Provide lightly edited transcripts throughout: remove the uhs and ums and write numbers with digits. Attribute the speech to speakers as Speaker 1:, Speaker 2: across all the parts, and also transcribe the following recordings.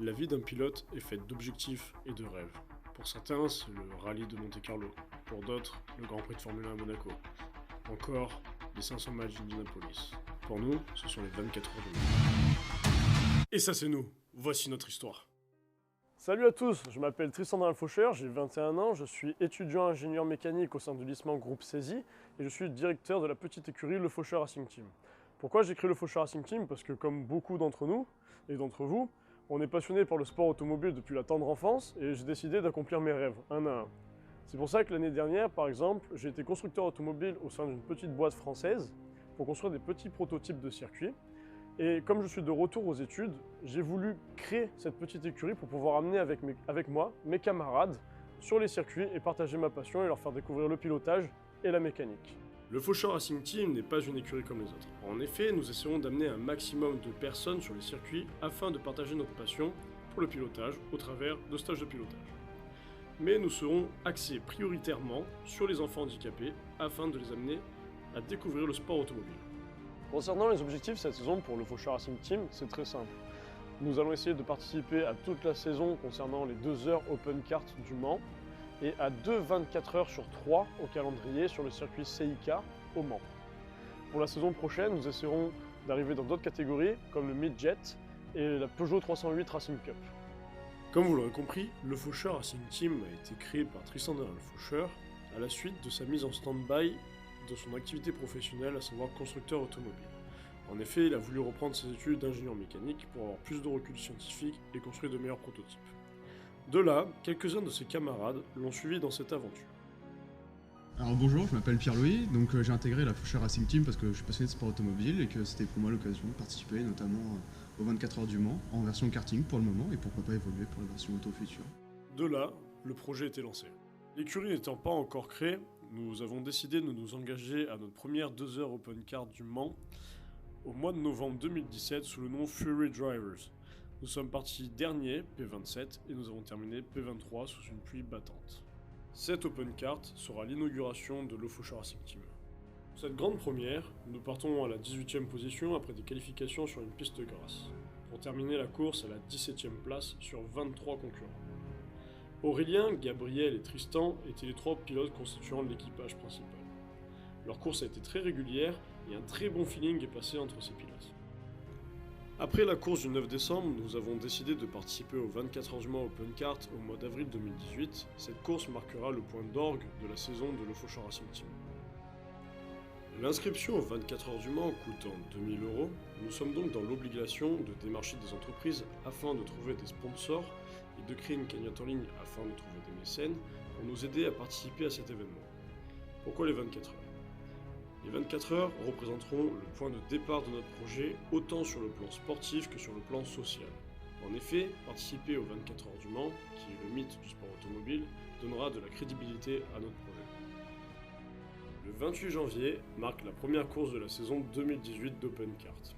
Speaker 1: La vie d'un pilote est faite d'objectifs et de rêves. Pour certains, c'est le rallye de Monte-Carlo. Pour d'autres, le Grand Prix de Formule 1 à Monaco. Encore, les 500 miles d'Indianapolis. Pour nous, ce sont les 24 heures du Mans. Et ça, c'est nous. Voici notre histoire.
Speaker 2: Salut à tous, je m'appelle Tristan Alfaucheur, j'ai 21 ans, je suis étudiant ingénieur mécanique au sein du Lissman Groupe Saisie et je suis directeur de la petite écurie Le Faucheur Racing Team. Pourquoi j'ai créé le Faucheur Racing Team? Parce que comme beaucoup d'entre nous et d'entre vous, on est passionné par le sport automobile depuis la tendre enfance et j'ai décidé d'accomplir mes rêves, un à un. C'est pour ça que l'année dernière, par exemple, j'ai été constructeur automobile au sein d'une petite boîte française pour construire des petits prototypes de circuits. Et comme je suis de retour aux études, j'ai voulu créer cette petite écurie pour pouvoir amener avec moi mes camarades sur les circuits et partager ma passion et leur faire découvrir le pilotage et la mécanique.
Speaker 1: Le Faucheur Racing Team n'est pas une écurie comme les autres. En effet, nous essaierons d'amener un maximum de personnes sur les circuits afin de partager notre passion pour le pilotage au travers de stages de pilotage. Mais nous serons axés prioritairement sur les enfants handicapés afin de les amener à découvrir le sport automobile.
Speaker 2: Concernant les objectifs cette saison pour le Faucheur Racing Team, c'est très simple. Nous allons essayer de participer à toute la saison concernant les 2 heures Open Kart du Mans et à 2 24 heures sur 3 au calendrier sur le circuit CIK au Mans. Pour la saison prochaine, nous essaierons d'arriver dans d'autres catégories comme le Midjet et la Peugeot 308 Racing Cup.
Speaker 1: Comme vous l'aurez compris, le Faucheur Racing Team a été créé par Tristan Alfaucheur à la suite de sa mise en stand-by de son activité professionnelle, à savoir constructeur automobile. En effet, il a voulu reprendre ses études d'ingénieur mécanique pour avoir plus de recul scientifique et construire de meilleurs prototypes. De là, quelques-uns de ses camarades l'ont suivi dans cette aventure.
Speaker 3: Alors bonjour, je m'appelle Pierre-Louis, donc j'ai intégré la Faucheur Racing Team parce que je suis passionné de sport automobile et que c'était pour moi l'occasion de participer notamment aux 24 heures du Mans en version karting pour le moment et pourquoi pas évoluer pour la version auto future.
Speaker 1: De là, le projet était lancé. L'écurie n'étant pas encore créée, nous avons décidé de nous engager à notre première 2 heures Open Kart du Mans au mois de novembre 2017 sous le nom Fury Drivers. Nous sommes partis dernier, P27, et nous avons terminé P23 sous une pluie battante. Cette Open Kart sera l'inauguration de Le Faucheur Racing Team. Pour cette grande première, nous partons à la 18e position après des qualifications sur une piste grasse, pour terminer la course à la 17e place sur 23 concurrents. Aurélien, Gabriel et Tristan étaient les 3 pilotes constituant l'équipage principal. Leur course a été très régulière et un très bon feeling est passé entre ces pilotes. Après la course du 9 décembre, nous avons décidé de participer aux 24 heures du Mans Open Kart au mois d'avril 2018. Cette course marquera le point d'orgue de la saison de Le Faucheur Racing Team. L'inscription aux 24 heures du Mans coûtant 2000 €, nous sommes donc dans l'obligation de démarcher des entreprises afin de trouver des sponsors et de créer une cagnotte en ligne afin de trouver des mécènes pour nous aider à participer à cet événement. Pourquoi les 24 heures? Les 24 heures représenteront le point de départ de notre projet autant sur le plan sportif que sur le plan social. En effet, participer aux 24 heures du Mans, qui est le mythe du sport automobile, donnera de la crédibilité à notre projet. Le 28 janvier marque la première course de la saison 2018 d'Open Kart.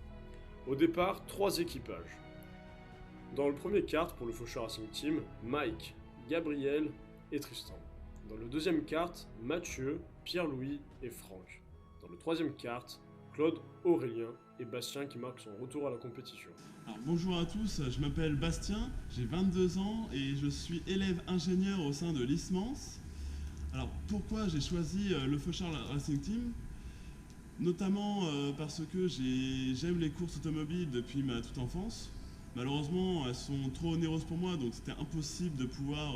Speaker 1: Au départ, 3 équipages. Dans le premier kart pour le Faucheur Racing Team, Mike, Gabriel et Tristan. Dans le deuxième kart, Mathieu, Pierre-Louis et Franck. Dans le troisième kart, Claude, Aurélien et Bastien qui marquent son retour à la compétition.
Speaker 4: Alors, bonjour à tous, je m'appelle Bastien, j'ai 22 ans et je suis élève ingénieur au sein de Lissman. Alors pourquoi j'ai choisi le Faucheur Racing Team? Notamment parce que j'aime les courses automobiles depuis ma toute enfance. Malheureusement, elles sont trop onéreuses pour moi, donc c'était impossible de pouvoir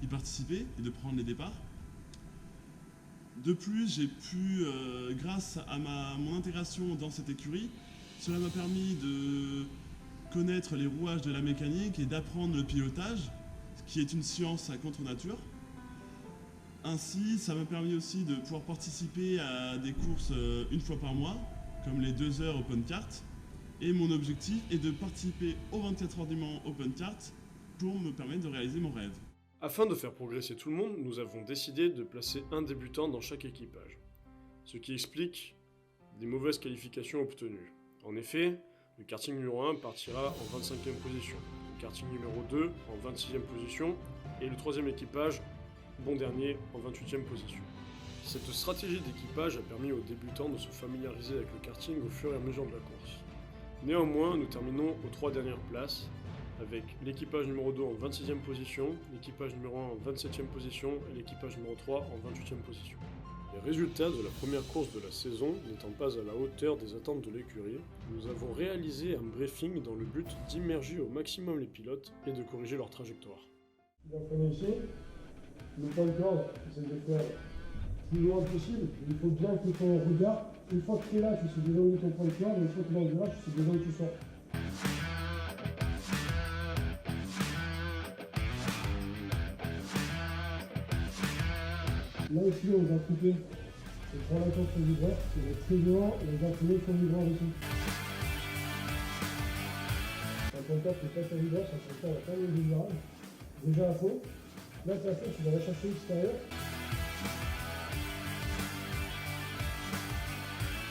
Speaker 4: y participer et de prendre les départs. De plus, j'ai pu, grâce à mon intégration dans cette écurie, cela m'a permis de connaître les rouages de la mécanique et d'apprendre le pilotage, qui est une science à contre-nature. Ainsi, ça m'a permis aussi de pouvoir participer à des courses une fois par mois, comme les 2 heures Open Kart. Et mon objectif est de participer aux 24 heures du Mans Open Kart pour me permettre de réaliser mon rêve.
Speaker 1: Afin de faire progresser tout le monde, nous avons décidé de placer un débutant dans chaque équipage. Ce qui explique les mauvaises qualifications obtenues. En effet, le karting numéro 1 partira en 25e position, le karting numéro 2 en 26e position et le 3e équipage, bon dernier, en 28e position. Cette stratégie d'équipage a permis aux débutants de se familiariser avec le karting au fur et à mesure de la course. Néanmoins, nous terminons aux 3 dernières places avec l'équipage numéro 2 en 26e position, l'équipage numéro 1 en 27e position et l'équipage numéro 3 en 28e position. Les résultats de la première course de la saison n'étant pas à la hauteur des attentes de l'écurie, nous avons réalisé un briefing dans le but d'immerger au maximum les pilotes et de corriger leur trajectoire.
Speaker 2: Donc on est ici, le point de corde, c'est de faire le plus loin possible. Il faut bien que ton regard, une fois que tu es là, tu sais déjà où est ton point de corde, et une fois que tu es là, tu sais déjà où tu sors. Là ici, on va couper et prendre la corde sur le vibreur, ça va être très violent, et on va appuyer sur le vibreur ici. Un point de corde qui est pas sur le vibreur, ça fait faire la fin du virage. Déjà à fond. Là, tu as fait, tu vas la chercher l'extérieur.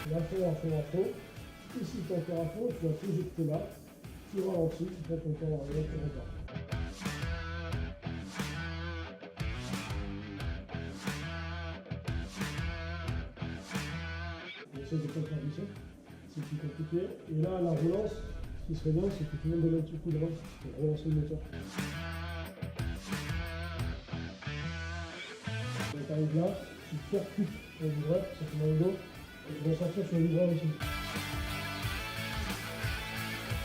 Speaker 2: À fond, à fond, à fond. Ici, tu es encore à fond, tu vas t'éjecter là. Tu ralentis, tu prends ton temps à arrière, tu repars. Essaye de ne pas te faire glisser. C'est plus compliqué. Et là, la relance, ce qui serait bien, c'est que tu montes donner un petit coup de rein pour relancer le moteur. Tu arrives là, tu percutes le vibreur, ça fait mal au dos, et tu vas sortir sur le vibreur ici.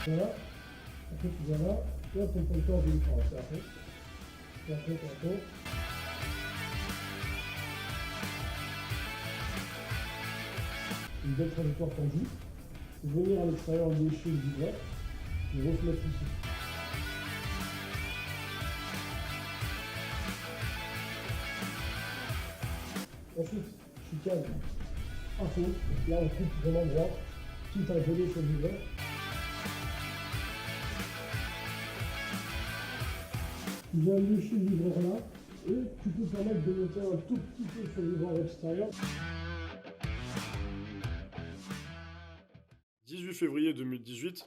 Speaker 2: Voilà, après tu viens là, et hop, ton point de corde, il prend, c'est après. Et après, tu retournes. Une belle trajectoire tendue. Venir à l'extérieur lécher le vibreur, et refléter ici. Ensuite, chicane à fond. Là, on coupe vraiment droit, quitte à voler sur le vibreur. Tu viens lécher le vibreur là, et tu peux te permettre de monter un tout petit peu sur le vibreur extérieur.
Speaker 1: 18 février 2018,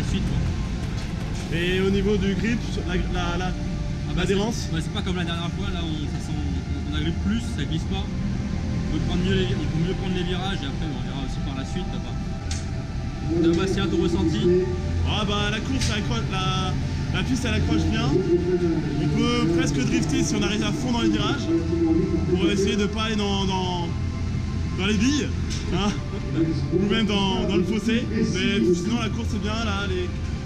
Speaker 5: suite. Quoi.
Speaker 4: Et au niveau du grip, l'adhérence,
Speaker 5: c'est pas comme la dernière fois, là on agrippe plus, ça glisse pas. On peut mieux prendre les virages et après on verra aussi par la suite. Bastien, ton ressenti?
Speaker 4: Ah bah la course, la piste elle accroche bien. On peut presque drifter si on arrive à fond dans les virages pour essayer de pas aller dans les billes, hein, ou même dans le fossé. Mais sinon la course est bien, là,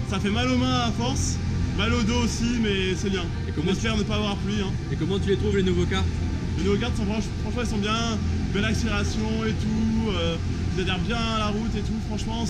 Speaker 4: ça fait mal aux mains à force, mal au dos aussi, mais c'est bien. On espère ne pas avoir pluie. Hein.
Speaker 5: Et comment tu les trouves les nouveaux karts?
Speaker 4: Les nouveaux karts, franchement ils sont bien, belle accélération et tout, ils adhèrent bien à la route et tout, franchement.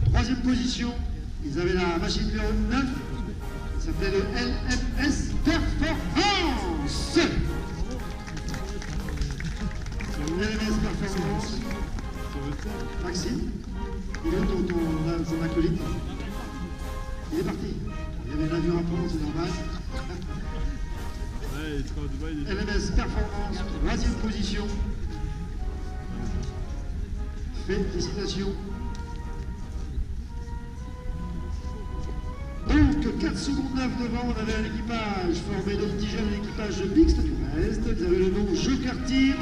Speaker 6: Troisième position, ils avaient la machine numéro 9, ça s'appelait le LMS Performance. LMS Performance. Maxime, il est où ton acolyte? Il est parti. Il y avait un avion à prendre, c'est normal. LMS Performance, troisième position. Félicitations. Donc 4 secondes 9 devant, on avait un équipage formé de 10 jeunes, l'équipage mixte du reste. Ils avaient le nom Joker Team,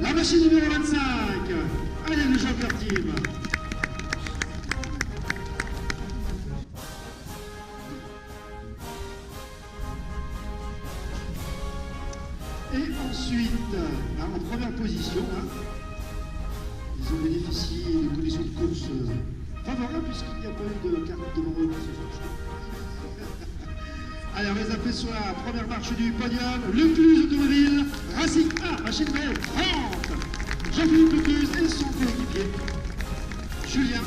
Speaker 6: la machine numéro 25. Allez le Joker Team. Et ensuite, en première position, ils ont bénéficié de conditions de course favorables puisqu'il n'y a pas eu de carte devant eux. Allez, on les appelle sur la première marche du podium. Lecluse Automobile, Racing A, machine numéro 30. Jean-Philippe Lecluse et son coéquipier, Julien.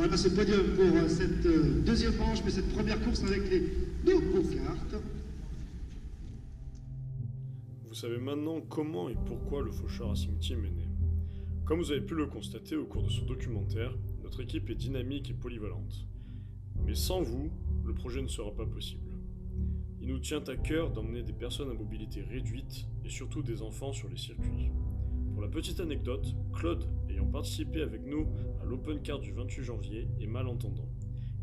Speaker 6: Voilà, c'est le podium pour cette deuxième manche, mais cette première course avec les nouveaux cartes.
Speaker 1: Vous savez maintenant comment et pourquoi le Faucheur Racing Team est né. Comme vous avez pu le constater au cours de ce documentaire, notre équipe est dynamique et polyvalente. Mais sans vous, le projet ne sera pas possible. Il nous tient à cœur d'emmener des personnes à mobilité réduite et surtout des enfants sur les circuits. Pour la petite anecdote, Claude, ayant participé avec nous à l'Open Car du 28 janvier, est malentendant.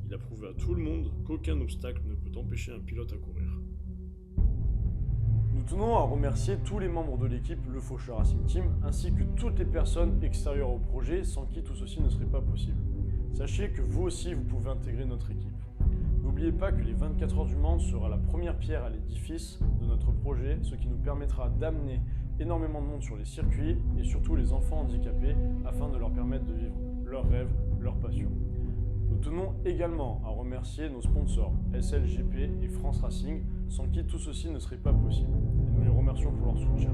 Speaker 1: Il a prouvé à tout le monde qu'aucun obstacle ne peut empêcher un pilote à courir.
Speaker 2: Nous tenons à remercier tous les membres de l'équipe Le Faucheur Racing Team, ainsi que toutes les personnes extérieures au projet, sans qui tout ceci ne serait pas possible. Sachez que vous aussi, vous pouvez intégrer notre équipe. N'oubliez pas que les 24 heures du Mans sera la première pierre à l'édifice de notre projet, ce qui nous permettra d'amener énormément de monde sur les circuits et surtout les enfants handicapés afin de leur permettre de vivre leurs rêves, leurs passions. Nous tenons également à remercier nos sponsors SLGP et France Racing, sans qui tout ceci ne serait pas possible. Et nous les remercions pour leur soutien.